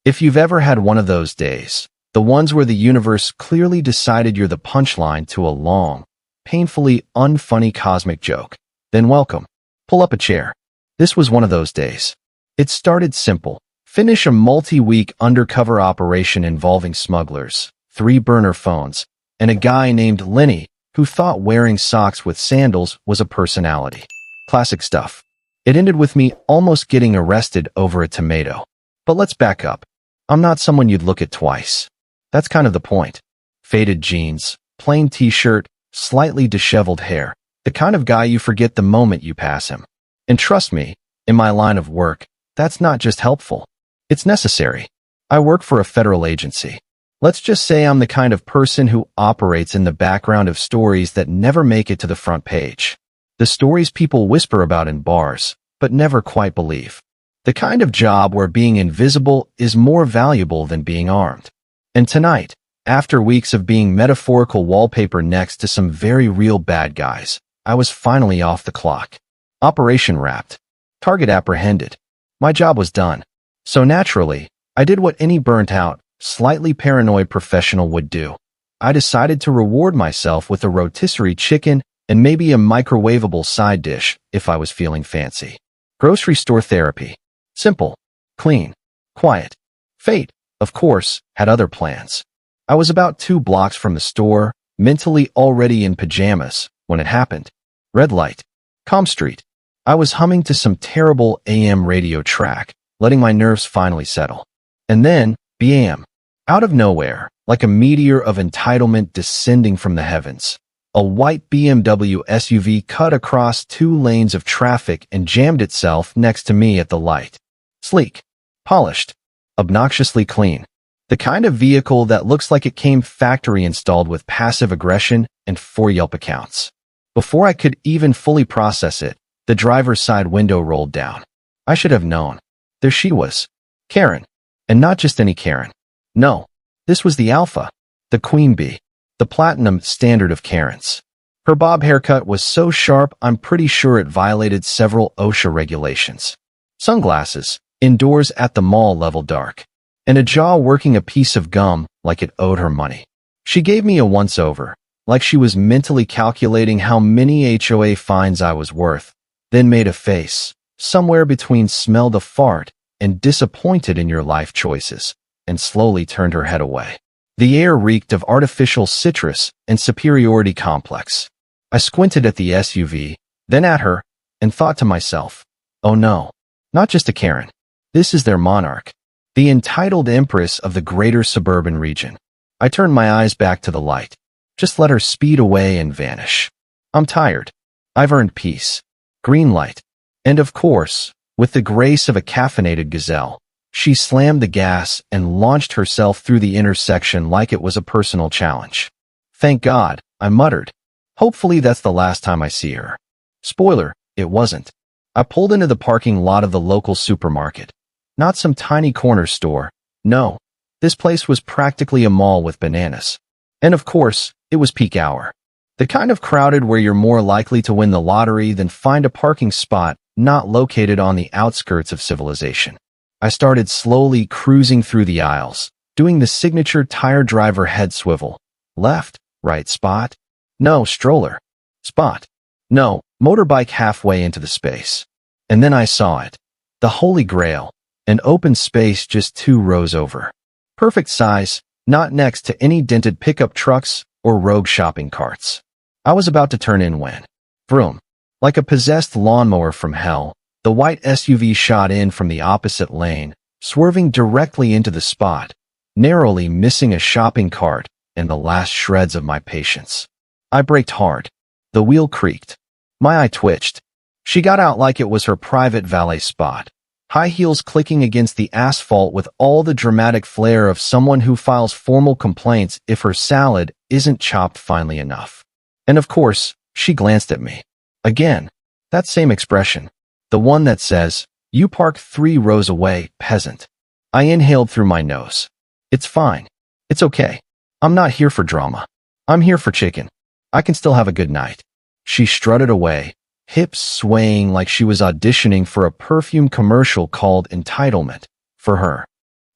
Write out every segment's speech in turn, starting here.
If you've ever had one of those days, the ones where the universe clearly decided you're the punchline to a long, painfully unfunny cosmic joke, then welcome. Pull up a chair. This was one of those days. It started simple. Finish a multi-week undercover operation involving smugglers, 3 burner phones, and a guy named Lenny who thought wearing socks with sandals was a personality. Classic stuff. It ended with me almost getting arrested over a tomato. But let's back up. I'm not someone you'd look at twice. That's kind of the point. Faded jeans, plain t-shirt, slightly disheveled hair. The kind of guy you forget the moment you pass him. And trust me, in my line of work, that's not just helpful. It's necessary. I work for a federal agency. Let's just say I'm the kind of person who operates in the background of stories that never make it to the front page. The stories people whisper about in bars, but never quite believe. The kind of job where being invisible is more valuable than being armed. And tonight, after weeks of being metaphorical wallpaper next to some very real bad guys, I was finally off the clock. Operation wrapped. Target apprehended. My job was done. So naturally, I did what any burnt-out, slightly paranoid professional would do. I decided to reward myself with a rotisserie chicken and maybe a microwavable side dish if I was feeling fancy. Grocery store therapy. Simple, clean, quiet. Fate, of course, had other plans. I was about 2 blocks from the store, mentally already in pajamas, when it happened. Red light. Calm Street. I was humming to some terrible AM radio track, letting my nerves finally settle. And then, bam! Out of nowhere, like a meteor of entitlement descending from the heavens, a white BMW SUV cut across 2 lanes of traffic and jammed itself next to me at the light. Sleek, polished, obnoxiously clean. The kind of vehicle that looks like it came factory installed with passive aggression and 4 Yelp accounts. Before I could even fully process it, the driver's side window rolled down. I should have known. There she was. Karen. And not just any Karen. No, this was the alpha, the queen bee, the platinum standard of Karens. Her bob haircut was so sharp I'm pretty sure it violated several OSHA regulations. Sunglasses, indoors at the mall level dark, and a jaw working a piece of gum like it owed her money. She gave me a once-over, like she was mentally calculating how many HOA fines I was worth, then made a face, somewhere between smelled a fart and disappointed in your life choices, and slowly turned her head away. The air reeked of artificial citrus and superiority complex. I squinted at the SUV, then at her, and thought to myself, oh no, not just a Karen. This is their monarch, the entitled empress of the greater suburban region. I turned my eyes back to the light. Just let her speed away and vanish. I'm tired. I've earned peace. Green light. And of course, with the grace of a caffeinated gazelle, she slammed the gas and launched herself through the intersection like it was a personal challenge. Thank God, I muttered. Hopefully that's the last time I see her. Spoiler, it wasn't. I pulled into the parking lot of the local supermarket. Not some tiny corner store. No, this place was practically a mall with bananas. And of course, it was peak hour. The kind of crowded where you're more likely to win the lottery than find a parking spot not located on the outskirts of civilization. I started slowly cruising through the aisles, doing the signature tire driver head swivel. Left, right spot. No, stroller. Spot. No, motorbike halfway into the space. And then I saw it. The Holy Grail. An open space just 2 rows over. Perfect size, not next to any dented pickup trucks or rogue shopping carts. I was about to turn in when, vroom, like a possessed lawnmower from hell, the white SUV shot in from the opposite lane, swerving directly into the spot, narrowly missing a shopping cart and the last shreds of my patience. I braked hard. The wheel creaked. My eye twitched. She got out like it was her private valet spot. High heels clicking against the asphalt with all the dramatic flair of someone who files formal complaints if her salad isn't chopped finely enough. And of course, she glanced at me. Again, that same expression. The one that says, "You park 3 rows away, peasant." I inhaled through my nose. It's fine. It's okay. I'm not here for drama. I'm here for chicken. I can still have a good night. She strutted away, hips swaying like she was auditioning for a perfume commercial called Entitlement. For her.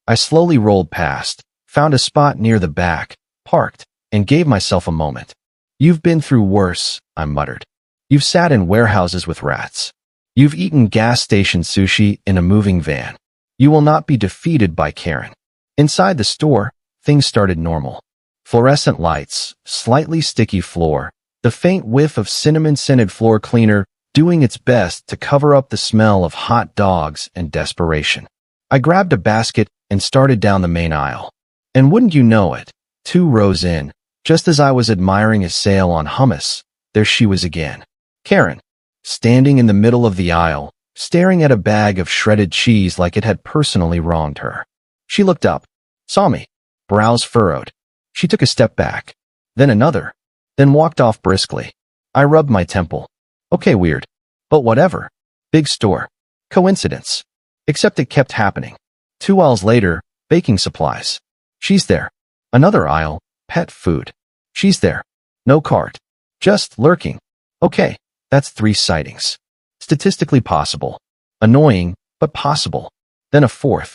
I slowly rolled past, found a spot near the back, parked, and gave myself a moment. You've been through worse, I muttered. You've sat in warehouses with rats. You've eaten gas station sushi in a moving van. You will not be defeated by Karen. Inside the store, things started normal. Fluorescent lights, slightly sticky floor, the faint whiff of cinnamon-scented floor cleaner doing its best to cover up the smell of hot dogs and desperation. I grabbed a basket and started down the main aisle. And wouldn't you know it, 2 rows in, just as I was admiring a sale on hummus, there she was again. Karen, standing in the middle of the aisle, staring at a bag of shredded cheese like it had personally wronged her. She looked up, saw me, brows furrowed. She took a step back, then another, then walked off briskly. I rubbed my temple. Okay, weird. But whatever. Big store. Coincidence. Except it kept happening. 2 aisles later, baking supplies. She's there. Another aisle, pet food. She's there. No cart. Just lurking. Okay, that's 3 sightings. Statistically possible. Annoying, but possible. Then a 4th.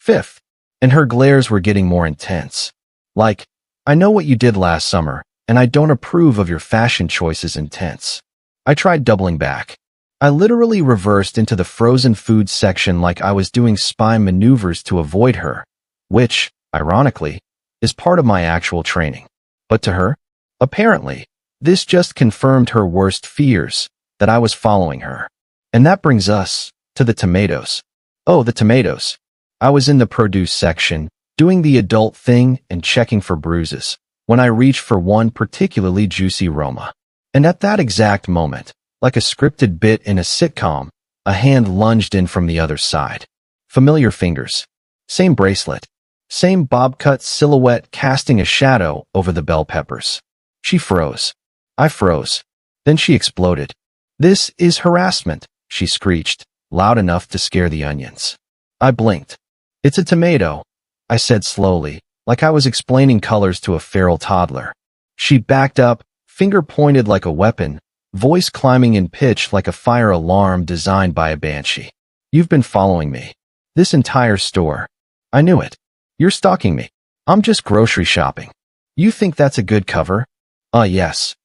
5th. And her glares were getting more intense. Like, I know what you did last summer, and I don't approve of your fashion choices intense. I tried doubling back. I literally reversed into the frozen food section like I was doing spy maneuvers to avoid her, which, ironically, is part of my actual training. But to her, apparently, this just confirmed her worst fears, that I was following her. And that brings us to the tomatoes. Oh, the tomatoes. I was in the produce section, doing the adult thing and checking for bruises, when I reached for one particularly juicy Roma. And at that exact moment, like a scripted bit in a sitcom, a hand lunged in from the other side. Familiar fingers. Same bracelet. Same bob-cut silhouette casting a shadow over the bell peppers. She froze. I froze. Then she exploded. This is harassment, she screeched, loud enough to scare the onions. I blinked. It's a tomato, I said slowly, like I was explaining colors to a feral toddler. She backed up, finger pointed like a weapon, voice climbing in pitch like a fire alarm designed by a banshee. You've been following me. This entire store. I knew it. You're stalking me. I'm just grocery shopping. You think that's a good cover? Yes.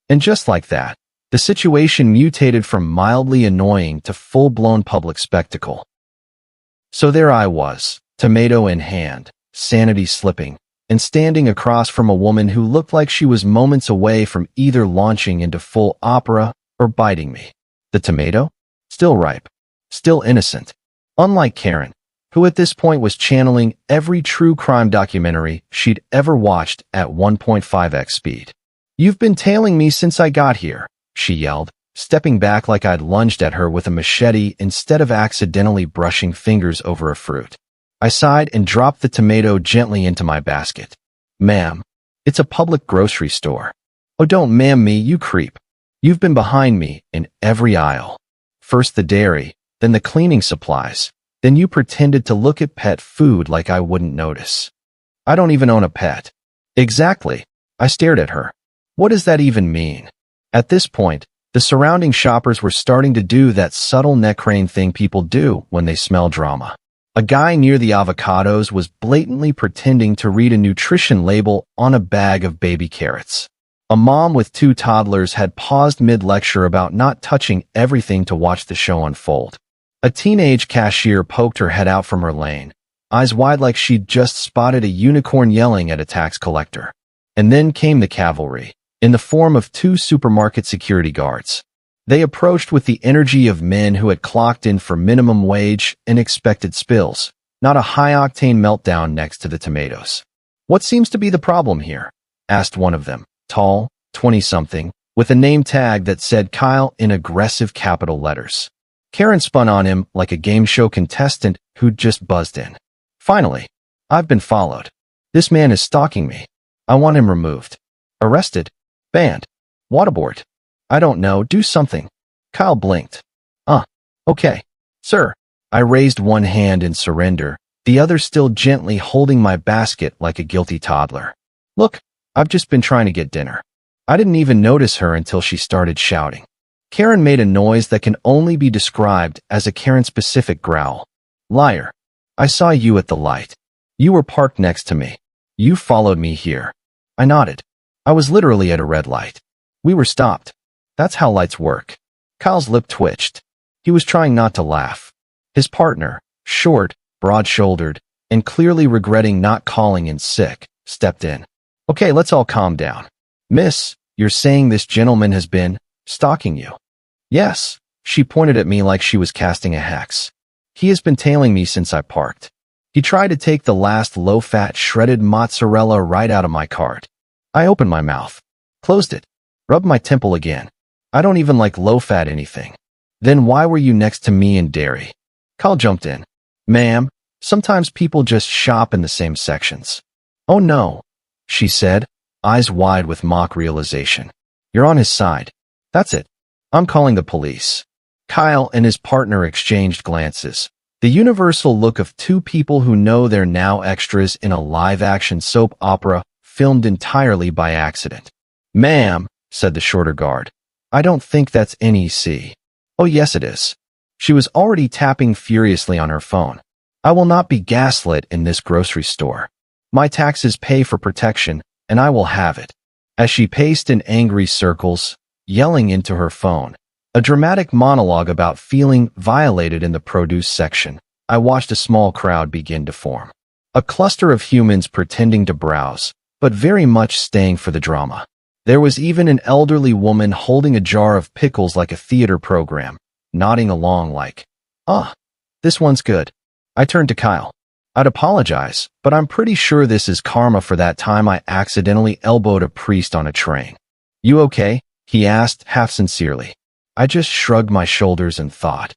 And just like that, the situation mutated from mildly annoying to full-blown public spectacle. So there I was, tomato in hand, sanity slipping, and standing across from a woman who looked like she was moments away from either launching into full opera or biting me. The tomato? Still ripe. Still innocent. Unlike Karen, who at this point was channeling every true crime documentary she'd ever watched at 1.5x speed. You've been tailing me since I got here, she yelled, stepping back like I'd lunged at her with a machete instead of accidentally brushing fingers over a fruit. I sighed and dropped the tomato gently into my basket. Ma'am, it's a public grocery store. Oh, don't ma'am me, you creep. You've been behind me in every aisle. First the dairy, then the cleaning supplies. Then you pretended to look at pet food like I wouldn't notice. I don't even own a pet. Exactly. I stared at her. What does that even mean? At this point, the surrounding shoppers were starting to do that subtle neck crane thing people do when they smell drama. A guy near the avocados was blatantly pretending to read a nutrition label on a bag of baby carrots. A mom with 2 toddlers had paused mid-lecture about not touching everything to watch the show unfold. A teenage cashier poked her head out from her lane, eyes wide like she'd just spotted a unicorn yelling at a tax collector. And then came the cavalry, in the form of 2 supermarket security guards. They approached with the energy of men who had clocked in for minimum wage and expected spills, not a high-octane meltdown next to the tomatoes. What seems to be the problem here? Asked one of them, tall, 20-something, with a name tag that said Kyle in aggressive capital letters. Karen spun on him like a game show contestant who'd just buzzed in. Finally, I've been followed. This man is stalking me. I want him removed. Arrested. Banned. Waterboard. I don't know, do something. Kyle blinked. Okay. Sir. I raised one hand in surrender, the other still gently holding my basket like a guilty toddler. Look, I've just been trying to get dinner. I didn't even notice her until she started shouting. Karen made a noise that can only be described as a Karen-specific growl. Liar. I saw you at the light. You were parked next to me. You followed me here. I nodded. I was literally at a red light. We were stopped. That's how lights work. Kyle's lip twitched. He was trying not to laugh. His partner, short, broad-shouldered, and clearly regretting not calling in sick, stepped in. Okay, let's all calm down. Miss, you're saying this gentleman has been stalking you? Yes. She pointed at me like she was casting a hex. He has been tailing me since I parked. He tried to take the last low-fat shredded mozzarella right out of my cart. I opened my mouth, closed it, rubbed my temple again. I don't even like low-fat anything. Then why were you next to me in dairy? Kyle jumped in. Ma'am, sometimes people just shop in the same sections. Oh no, she said, eyes wide with mock realization. You're on his side. That's it. I'm calling the police. Kyle and his partner exchanged glances. The universal look of two people who know they're now extras in a live-action soap opera filmed entirely by accident. Ma'am, said the shorter guard, I don't think that's NEC. Oh yes it is. She was already tapping furiously on her phone. I will not be gaslit in this grocery store. My taxes pay for protection, and I will have it. As she paced in angry circles, yelling into her phone, a dramatic monologue about feeling violated in the produce section, I watched a small crowd begin to form. A cluster of humans pretending to browse, but very much staying for the drama. There was even an elderly woman holding a jar of pickles like a theater program, nodding along like, this one's good. I turned to Kyle. I'd apologize, but I'm pretty sure this is karma for that time I accidentally elbowed a priest on a train. You okay? He asked, half sincerely. I just shrugged my shoulders and thought.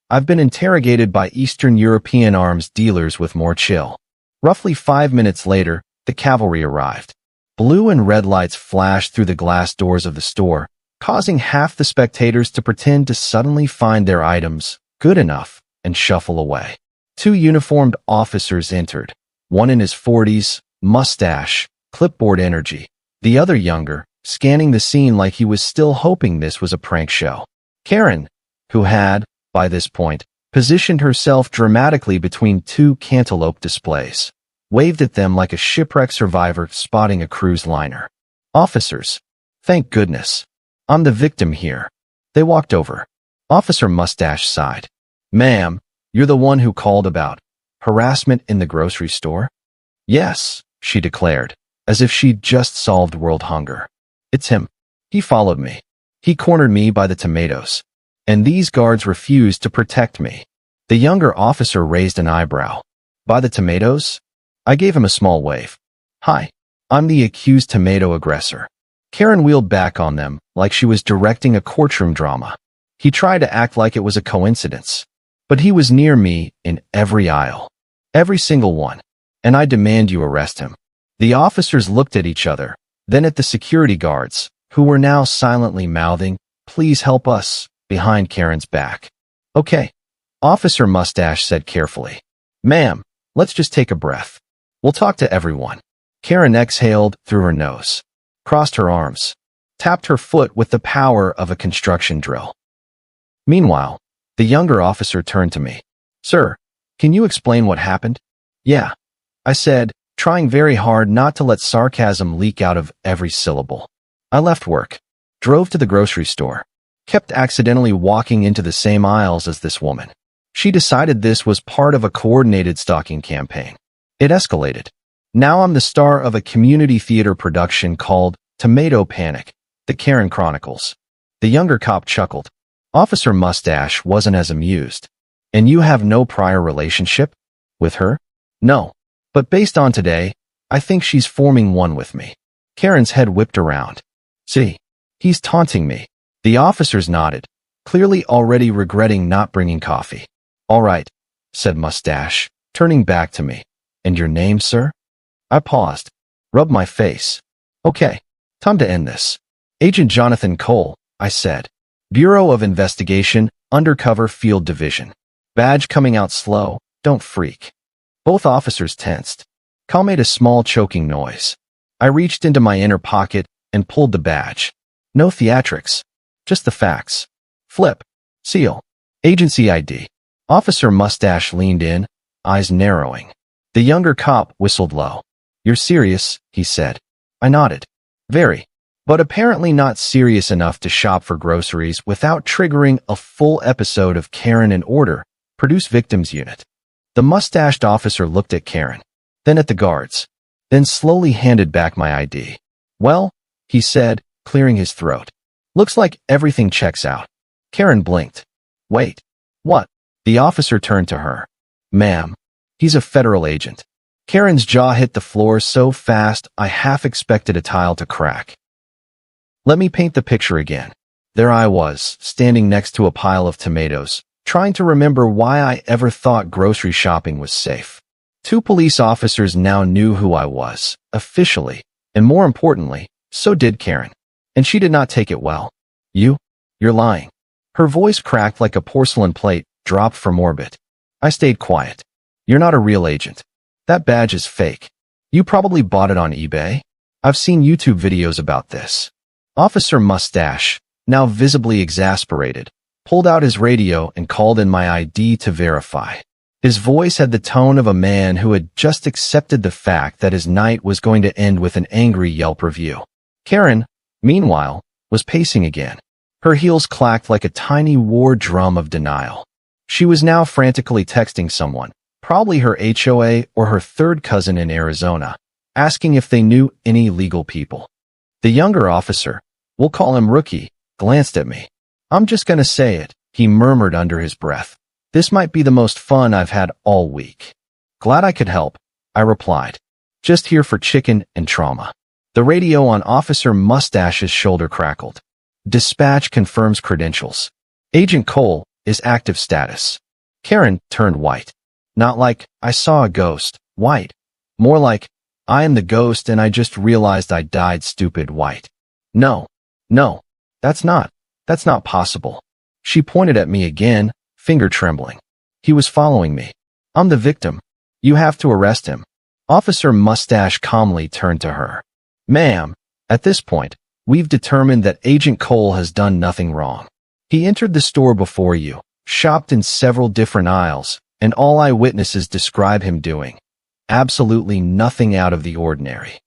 I've been interrogated by Eastern European arms dealers with more chill. Roughly 5 minutes later, the cavalry arrived. Blue and red lights flashed through the glass doors of the store, causing half the spectators to pretend to suddenly find their items good enough and shuffle away. 2 uniformed officers entered, one in his 40s, mustache, clipboard energy, the other younger, scanning the scene like he was still hoping this was a prank show. Karen, who had, by this point, positioned herself dramatically between 2 cantaloupe displays, waved at them like a shipwreck survivor spotting a cruise liner. Officers, thank goodness. I'm the victim here. They walked over. Officer Mustache sighed. Ma'am, you're the one who called about harassment in the grocery store? Yes, she declared, as if she'd just solved world hunger. It's him. He followed me. He cornered me by the tomatoes. And these guards refused to protect me. The younger officer raised an eyebrow. By the tomatoes? I gave him a small wave. Hi, I'm the accused tomato aggressor. Karen wheeled back on them like she was directing a courtroom drama. He tried to act like it was a coincidence. But he was near me in every aisle. Every single one. And I demand you arrest him. The officers looked at each other, then at the security guards, who were now silently mouthing, please help us, behind Karen's back. Okay. Officer Mustache said carefully. Ma'am, let's just take a breath. We'll talk to everyone. Karen exhaled through her nose, crossed her arms, tapped her foot with the power of a construction drill. Meanwhile, the younger officer turned to me. Sir, can you explain what happened? Yeah, I said, trying very hard not to let sarcasm leak out of every syllable. I left work, drove to the grocery store, kept accidentally walking into the same aisles as this woman. She decided this was part of a coordinated stalking campaign. It escalated. Now I'm the star of a community theater production called Tomato Panic, The Karen Chronicles. The younger cop chuckled. Officer Mustache wasn't as amused. And you have no prior relationship with her? No. But based on today, I think she's forming one with me. Karen's head whipped around. See, he's taunting me. The officers nodded, clearly already regretting not bringing coffee. All right, said Mustache, turning back to me. And your name, sir? I paused, rubbed my face. Okay, time to end this. Agent Jonathan Cole, I said. Bureau of Investigation, Undercover Field Division. Badge coming out slow, don't freak. Both officers tensed. Kyle made a small choking noise. I reached into my inner pocket and pulled the badge. No theatrics, just the facts. Flip, seal, agency ID. Officer Mustache leaned in, eyes narrowing. The younger cop whistled low. "You're serious?" he said. I nodded. "Very. But apparently not serious enough to shop for groceries without triggering a full episode of Karen in Order, Produce Victims Unit." The mustached officer looked at Karen, then at the guards, then slowly handed back my ID. "Well," he said, clearing his throat. "Looks like everything checks out." Karen blinked. "Wait. What?" The officer turned to her. "Ma'am, he's a federal agent." Karen's jaw hit the floor so fast I half expected a tile to crack. Let me paint the picture again. There I was, standing next to a pile of tomatoes, trying to remember why I ever thought grocery shopping was safe. Two police officers now knew who I was, officially, and more importantly, so did Karen. And she did not take it well. You're lying." Her voice cracked like a porcelain plate dropped from orbit. I stayed quiet. "You're not a real agent. That badge is fake. You probably bought it on eBay. I've seen YouTube videos about this." Officer Mustache, now visibly exasperated, pulled out his radio and called in my ID to verify. His voice had the tone of a man who had just accepted the fact that his night was going to end with an angry Yelp review. Karen, meanwhile, was pacing again. Her heels clacked like a tiny war drum of denial. She was now frantically texting someone, probably her HOA or her third cousin in Arizona, asking if they knew any legal people. The younger officer, we'll call him Rookie, glanced at me. "I'm just gonna say it," he murmured under his breath. "This might be the most fun I've had all week." "Glad I could help," I replied. "Just here for chicken and trauma." The radio on Officer Mustache's shoulder crackled. "Dispatch confirms credentials. Agent Cole is active status." Karen turned white. Not like, "I saw a ghost," white. More like, "I am the ghost and I just realized I died," stupid, white. No, that's not possible." She pointed at me again, finger trembling. "He was following me. I'm the victim. You have to arrest him." Officer Mustache calmly turned to her. "Ma'am, at this point, we've determined that Agent Cole has done nothing wrong. He entered the store before you, shopped in several different aisles, and all eyewitnesses describe him doing absolutely nothing out of the ordinary."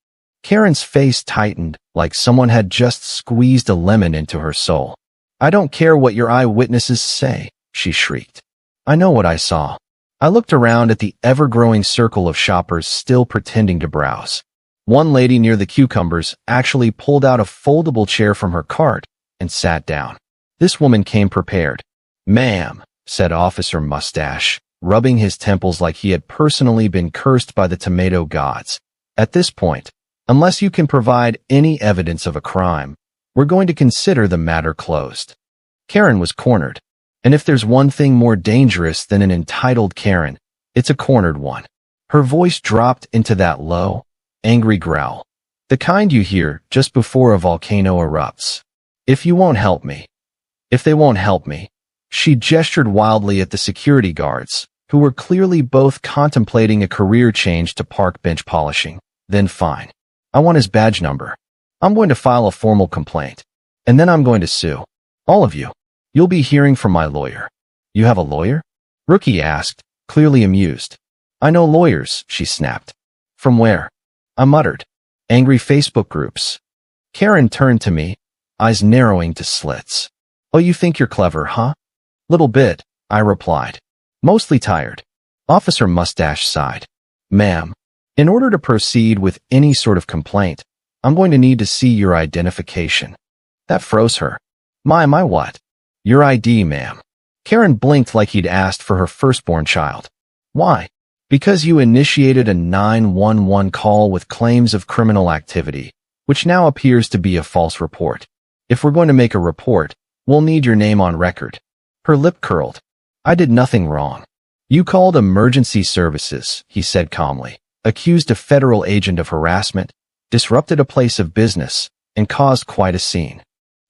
Karen's face tightened like someone had just squeezed a lemon into her soul. "I don't care what your eyewitnesses say," she shrieked. "I know what I saw." I looked around at the ever-growing circle of shoppers still pretending to browse. One lady near the cucumbers actually pulled out a foldable chair from her cart and sat down. This woman came prepared. "Ma'am," said Officer Mustache, rubbing his temples like he had personally been cursed by the tomato gods. "At this point, unless you can provide any evidence of a crime, we're going to consider the matter closed." Karen was cornered. And if there's one thing more dangerous than an entitled Karen, it's a cornered one. Her voice dropped into that low, angry growl, the kind you hear just before a volcano erupts. If they won't help me, she gestured wildly at the security guards, who were clearly both contemplating a career change to park bench polishing. "Then fine. I want his badge number. I'm going to file a formal complaint. And then I'm going to sue. All of you. You'll be hearing from my lawyer." "You have a lawyer?" Rookie asked, clearly amused. "I know lawyers," she snapped. "From where?" I muttered. "Angry Facebook groups." Karen turned to me, eyes narrowing to slits. "Oh, you think you're clever, huh?" "Little bit," I replied. "Mostly tired." Officer Mustache sighed. "Ma'am, in order to proceed with any sort of complaint, I'm going to need to see your identification." That froze her. My what? "Your ID, ma'am." Karen blinked like he'd asked for her firstborn child. "Why?" "Because you initiated a 911 call with claims of criminal activity, which now appears to be a false report. If we're going to make a report, we'll need your name on record." Her lip curled. "I did nothing wrong." "You called emergency services," he said calmly, "accused a federal agent of harassment, disrupted a place of business, and caused quite a scene.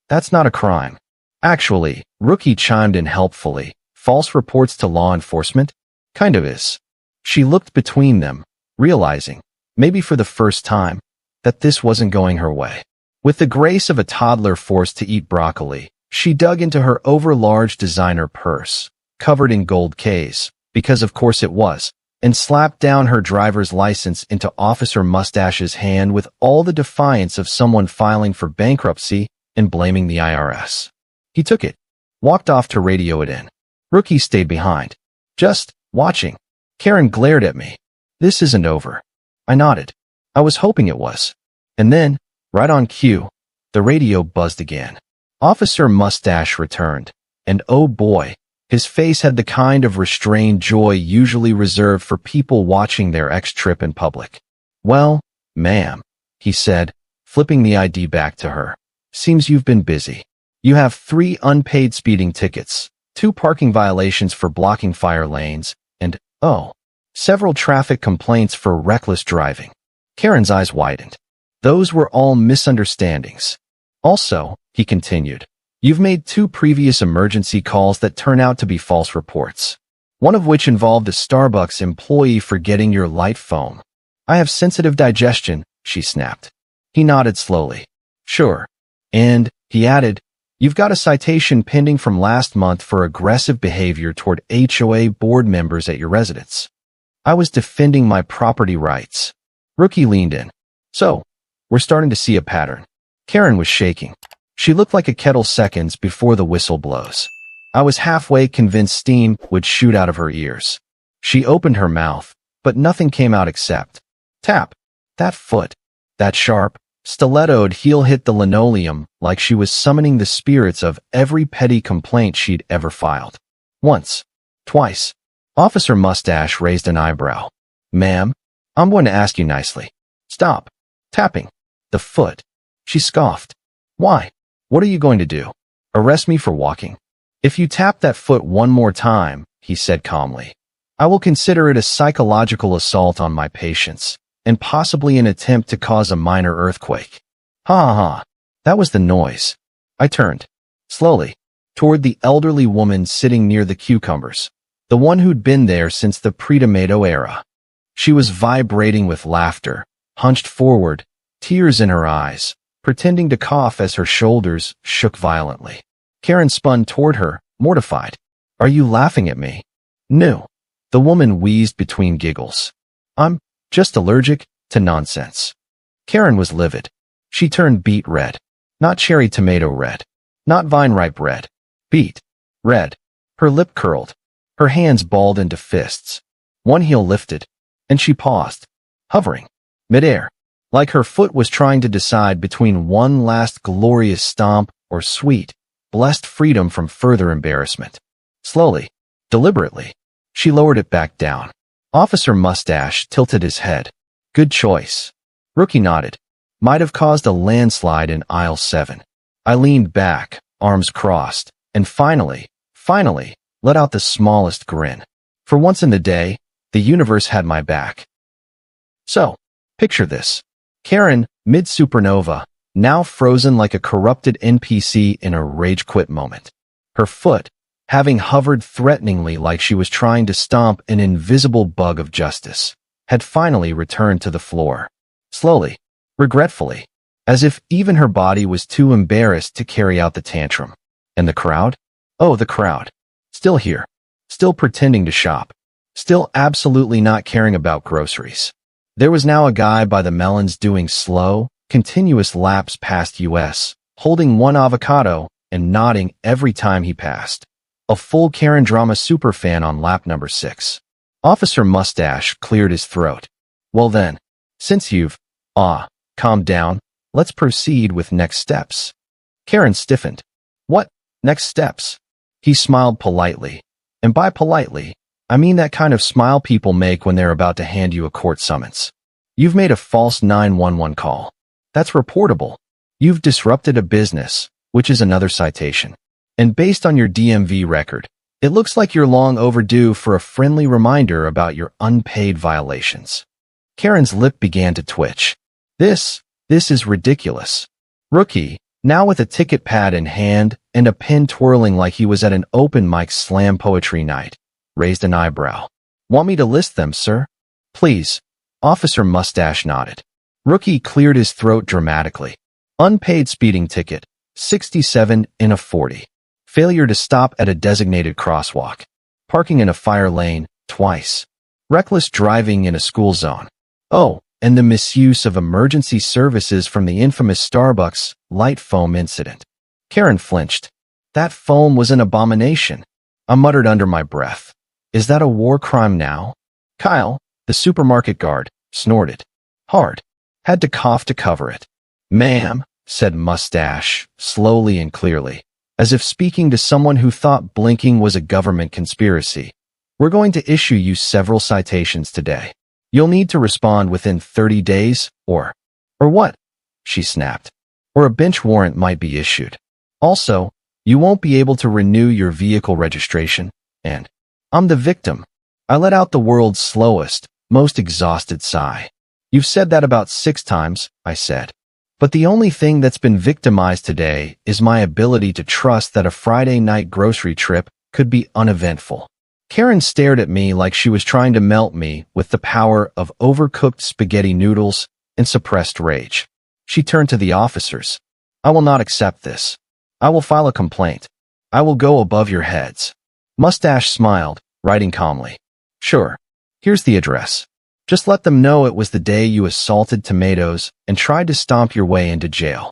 That's not a crime." "Actually," Rookie chimed in helpfully, "false reports to law enforcement? Kind of is." She looked between them, realizing, maybe for the first time, that this wasn't going her way. With the grace of a toddler forced to eat broccoli, she dug into her overlarge designer purse, covered in gold Ks, because of course it was, and slapped down her driver's license into Officer Mustache's hand with all the defiance of someone filing for bankruptcy and blaming the IRS. He took it, walked off to radio it in. Rookie stayed behind, just watching. Karen glared at me. This isn't over. I nodded. I was hoping it was. And then, right on cue, the radio buzzed again. Officer Mustache returned, and oh boy, his face had the kind of restrained joy usually reserved for people watching their ex-trip in public. Well, ma'am, he said, flipping the ID back to her. Seems you've been busy. You have 3 unpaid speeding tickets, 2 parking violations for blocking fire lanes, and, oh, several traffic complaints for reckless driving. Karen's eyes widened. Those were all misunderstandings. Also, he continued, you've made 2 previous emergency calls that turn out to be false reports, one of which involved a Starbucks employee forgetting your light foam. I have sensitive digestion, she snapped. He nodded slowly. Sure. And, he added, you've got a citation pending from last month for aggressive behavior toward HOA board members at your residence. I was defending my property rights. Rookie leaned in. So, we're starting to see a pattern. Karen was shaking. She looked like a kettle seconds before the whistle blows. I was halfway convinced steam would shoot out of her ears. She opened her mouth, but nothing came out except tap. That foot, that sharp, stilettoed heel hit the linoleum like she was summoning the spirits of every petty complaint she'd ever filed. Once. Twice. Officer Mustache raised an eyebrow. Ma'am, I'm going to ask you nicely. Stop. Tapping. The foot. She scoffed. Why? What are you going to do? Arrest me for walking? If you tap that foot one more time, he said calmly, I will consider it a psychological assault on my patients, and possibly an attempt to cause a minor earthquake. Ha ha ha. That was the noise. I turned, slowly, toward the elderly woman sitting near the cucumbers, the one who'd been there since the pre-tomato era. She was vibrating with laughter, hunched forward, tears in her eyes, pretending to cough as her shoulders shook violently. Karen spun toward her, mortified. Are you laughing at me? No. The woman wheezed between giggles. I'm just allergic to nonsense. Karen was livid. She turned beet red. Not cherry tomato red. Not vine ripe red. Beet red. Her lip curled. Her hands balled into fists. One heel lifted, and she paused, hovering midair, like her foot was trying to decide between one last glorious stomp or sweet, blessed freedom from further embarrassment. Slowly, deliberately, she lowered it back down. Officer Mustache tilted his head. Good choice. Rookie nodded. Might have caused a landslide in aisle 7. I leaned back, arms crossed, and finally, let out the smallest grin. For once in the day, the universe had my back. So, picture this. Karen, mid-supernova, now frozen like a corrupted NPC in a rage-quit moment. Her foot, having hovered threateningly like she was trying to stomp an invisible bug of justice, had finally returned to the floor. Slowly, regretfully, as if even her body was too embarrassed to carry out the tantrum. And the crowd? Oh, the crowd. Still here. Still pretending to shop. Still absolutely not caring about groceries. There was now a guy by the melons doing slow, continuous laps past US, holding one avocado and nodding every time he passed. A full Karen drama superfan on lap number 6. Officer Mustache cleared his throat. Well then, since you've, calmed down, let's proceed with next steps. Karen stiffened. What, next steps? He smiled politely. And by politely, I mean that kind of smile people make when they're about to hand you a court summons. You've made a false 911 call. That's reportable. You've disrupted a business, which is another citation. And based on your DMV record, it looks like you're long overdue for a friendly reminder about your unpaid violations. Karen's lip began to twitch. This is ridiculous. Rookie, now with a ticket pad in hand and a pen twirling like he was at an open mic slam poetry night, raised an eyebrow. Want me to list them, sir? Please. Officer Mustache nodded. Rookie cleared his throat dramatically. Unpaid speeding ticket, 67 in a 40. Failure to stop at a designated crosswalk. Parking in a fire lane, twice. reckless driving in a school zone. Oh, and the misuse of emergency services from the infamous Starbucks light foam incident. Karen flinched. That foam was an abomination. I muttered under my breath. Is that a war crime now? Kyle, the supermarket guard, snorted. Hard. Had to cough to cover it. Ma'am, said Mustache, slowly and clearly, as if speaking to someone who thought blinking was a government conspiracy. We're going to issue you several citations today. You'll need to respond within 30 days, or what? She snapped. Or a bench warrant might be issued. Also, you won't be able to renew your vehicle registration, and I'm the victim. I let out the world's slowest, most exhausted sigh. You've said that about 6 times, I said. But the only thing that's been victimized today is my ability to trust that a Friday night grocery trip could be uneventful. Karen stared at me like she was trying to melt me with the power of overcooked spaghetti noodles and suppressed rage. She turned to the officers. I will not accept this. I will file a complaint. I will go above your heads. Mustache smiled, writing calmly. Sure. Here's the address. Just let them know it was the day you assaulted tomatoes and tried to stomp your way into jail.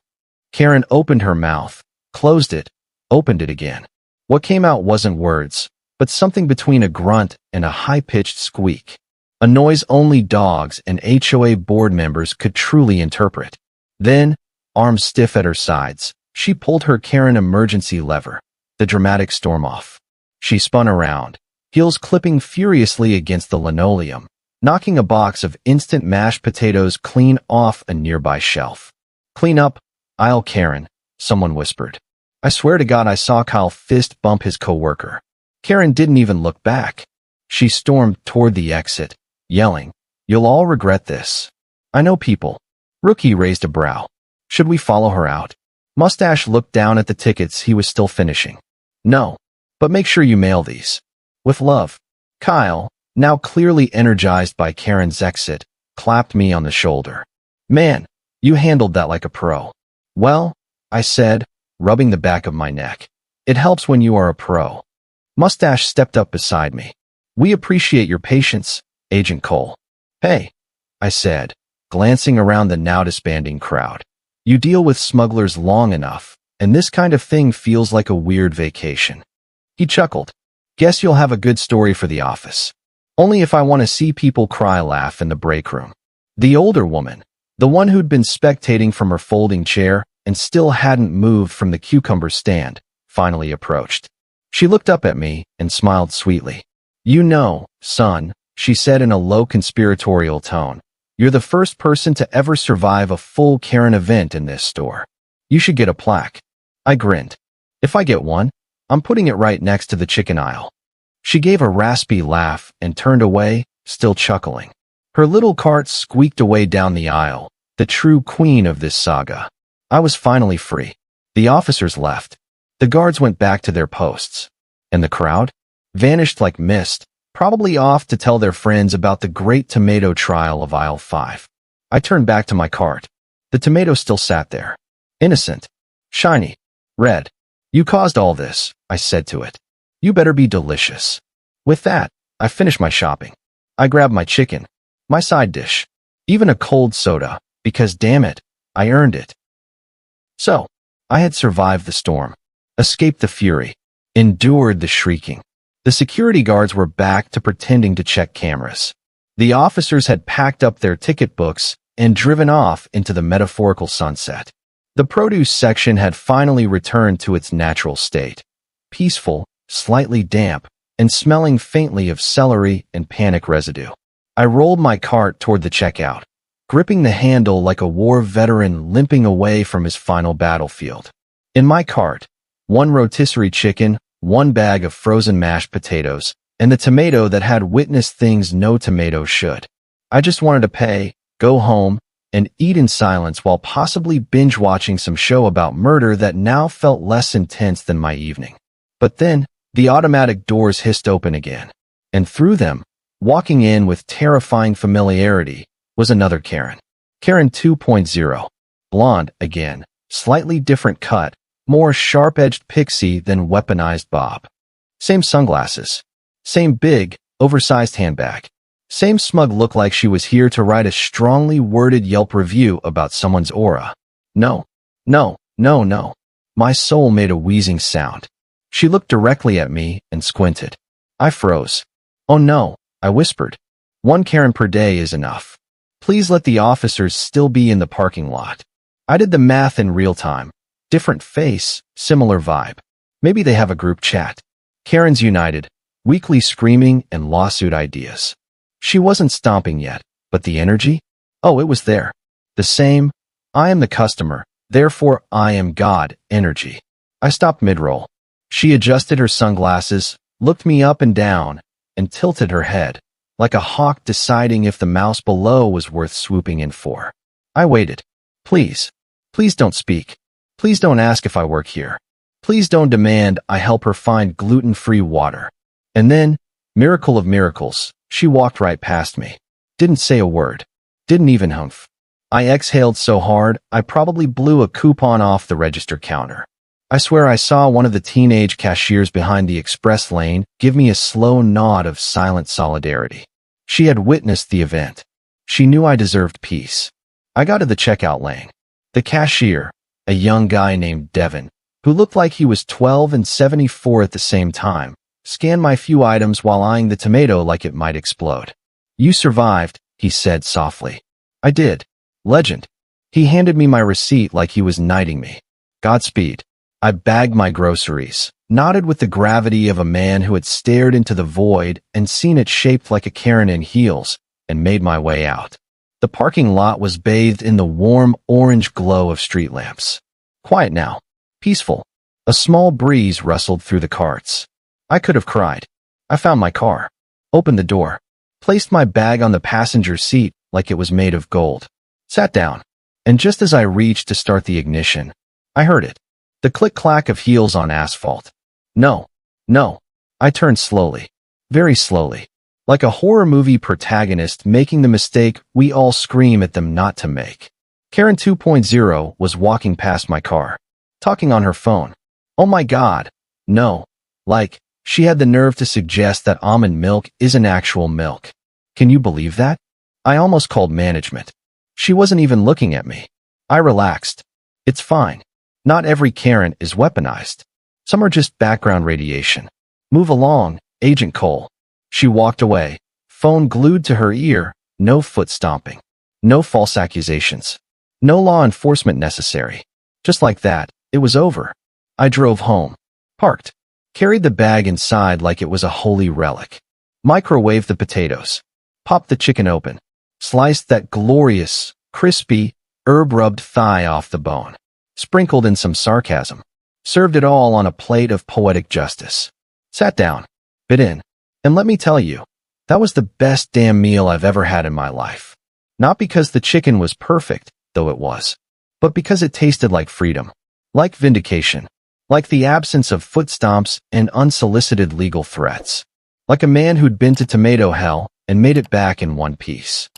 Karen opened her mouth, closed it, opened it again. What came out wasn't words, but something between a grunt and a high-pitched squeak. A noise only dogs and HOA board members could truly interpret. Then, arms stiff at her sides, she pulled her Karen emergency lever, the dramatic storm off. She spun around, heels clipping furiously against the linoleum, knocking a box of instant mashed potatoes clean off a nearby shelf. Clean up, aisle Karen, someone whispered. I swear to God I saw Kyle fist bump his coworker. Karen didn't even look back. She stormed toward the exit, yelling, You'll all regret this. I know people. Rookie raised a brow. Should we follow her out? Mustache looked down at the tickets he was still finishing. No, but make sure you mail these. With love. Kyle, now clearly energized by Karen's exit, clapped me on the shoulder. Man, you handled that like a pro. Well, I said, rubbing the back of my neck. It helps when you are a pro. Mustache stepped up beside me. We appreciate your patience, Agent Cole. Hey, I said, glancing around the now disbanding crowd. You deal with smugglers long enough, and this kind of thing feels like a weird vacation. He chuckled. Guess you'll have a good story for the office. Only if I want to see people cry laugh in the break room. The older woman, the one who'd been spectating from her folding chair and still hadn't moved from the cucumber stand, finally approached. She looked up at me and smiled sweetly. You know, son, she said in a low conspiratorial tone, you're the first person to ever survive a full Karen event in this store. You should get a plaque. I grinned. If I get one, I'm putting it right next to the chicken aisle. She gave a raspy laugh and turned away, still chuckling. Her little cart squeaked away down the aisle, the true queen of this saga. I was finally free. The officers left. The guards went back to their posts. And the crowd? Vanished like mist, probably off to tell their friends about the great tomato trial of aisle 5. I turned back to my cart. The tomato still sat there. Innocent. Shiny. Red. You caused all this, I said to it. You better be delicious. With that, I finished my shopping. I grabbed my chicken, my side dish, even a cold soda, because damn it, I earned it. So, I had survived the storm, escaped the fury, endured the shrieking. The security guards were back to pretending to check cameras. The officers had packed up their ticket books and driven off into the metaphorical sunset. The produce section had finally returned to its natural state, peaceful, slightly damp, and smelling faintly of celery and panic residue. I rolled my cart toward the checkout, gripping the handle like a war veteran limping away from his final battlefield. In my cart, one rotisserie chicken, one bag of frozen mashed potatoes, and the tomato that had witnessed things no tomato should. I just wanted to pay, go home, and eat in silence while possibly binge-watching some show about murder that now felt less intense than my evening. But then, the automatic doors hissed open again, and through them, walking in with terrifying familiarity, was another Karen. Karen 2.0. Blonde, again, slightly different cut, more sharp-edged pixie than weaponized bob. Same sunglasses. Same big, oversized handbag. Same smug look like she was here to write a strongly worded Yelp review about someone's aura. No, no, no, no. My soul made a wheezing sound. She looked directly at me and squinted. I froze. Oh no, I whispered. One Karen per day is enough. Please let the officers still be in the parking lot. I did the math in real time. Different face, similar vibe. Maybe they have a group chat. Karens United, weekly screaming and lawsuit ideas. She wasn't stomping yet, but the energy? Oh, it was there. The same, I am the customer, therefore I am God energy. I stopped mid-roll. She adjusted her sunglasses, looked me up and down, and tilted her head, like a hawk deciding if the mouse below was worth swooping in for. I waited. Please, please don't speak. Please don't ask if I work here. Please don't demand I help her find gluten-free water. And then, miracle of miracles, she walked right past me. Didn't say a word. Didn't even humph. I exhaled so hard, I probably blew a coupon off the register counter. I swear I saw one of the teenage cashiers behind the express lane give me a slow nod of silent solidarity. She had witnessed the event. She knew I deserved peace. I got to the checkout lane. The cashier, a young guy named Devin, who looked like he was 12 and 74 at the same time, scanned my few items while eyeing the tomato like it might explode. You survived, he said softly. I did. Legend. He handed me my receipt like he was knighting me. Godspeed. I bagged my groceries, nodded with the gravity of a man who had stared into the void and seen it shaped like a Karen in heels, and made my way out. The parking lot was bathed in the warm orange glow of street lamps. Quiet now. Peaceful. A small breeze rustled through the carts. I could have cried. I found my car. Opened the door. Placed my bag on the passenger seat like it was made of gold. Sat down. And just as I reached to start the ignition, I heard it. The click-clack of heels on asphalt. No. No. I turned slowly. Very slowly. Like a horror movie protagonist making the mistake we all scream at them not to make. Karen 2.0 was walking past my car. Talking on her phone. Oh my God. No. Like, she had the nerve to suggest that almond milk isn't actual milk. Can you believe that? I almost called management. She wasn't even looking at me. I relaxed. It's fine. Not every Karen is weaponized. Some are just background radiation. Move along, Agent Cole. She walked away, phone glued to her ear, no foot stomping. No false accusations. No law enforcement necessary. Just like that, it was over. I drove home. Parked. Carried the bag inside like it was a holy relic. Microwaved the potatoes. Popped the chicken open. Sliced that glorious, crispy, herb-rubbed thigh off the bone. Sprinkled in some sarcasm. Served it all on a plate of poetic justice. Sat down. Bit in. And let me tell you, that was the best damn meal I've ever had in my life. Not because the chicken was perfect, though it was, but because it tasted like freedom. Like vindication. Like the absence of foot stomps and unsolicited legal threats. Like a man who'd been to tomato hell and made it back in one piece.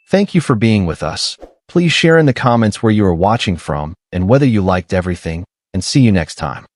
Thank you for being with us. Please share in the comments where you are watching from and whether you liked everything, and see you next time.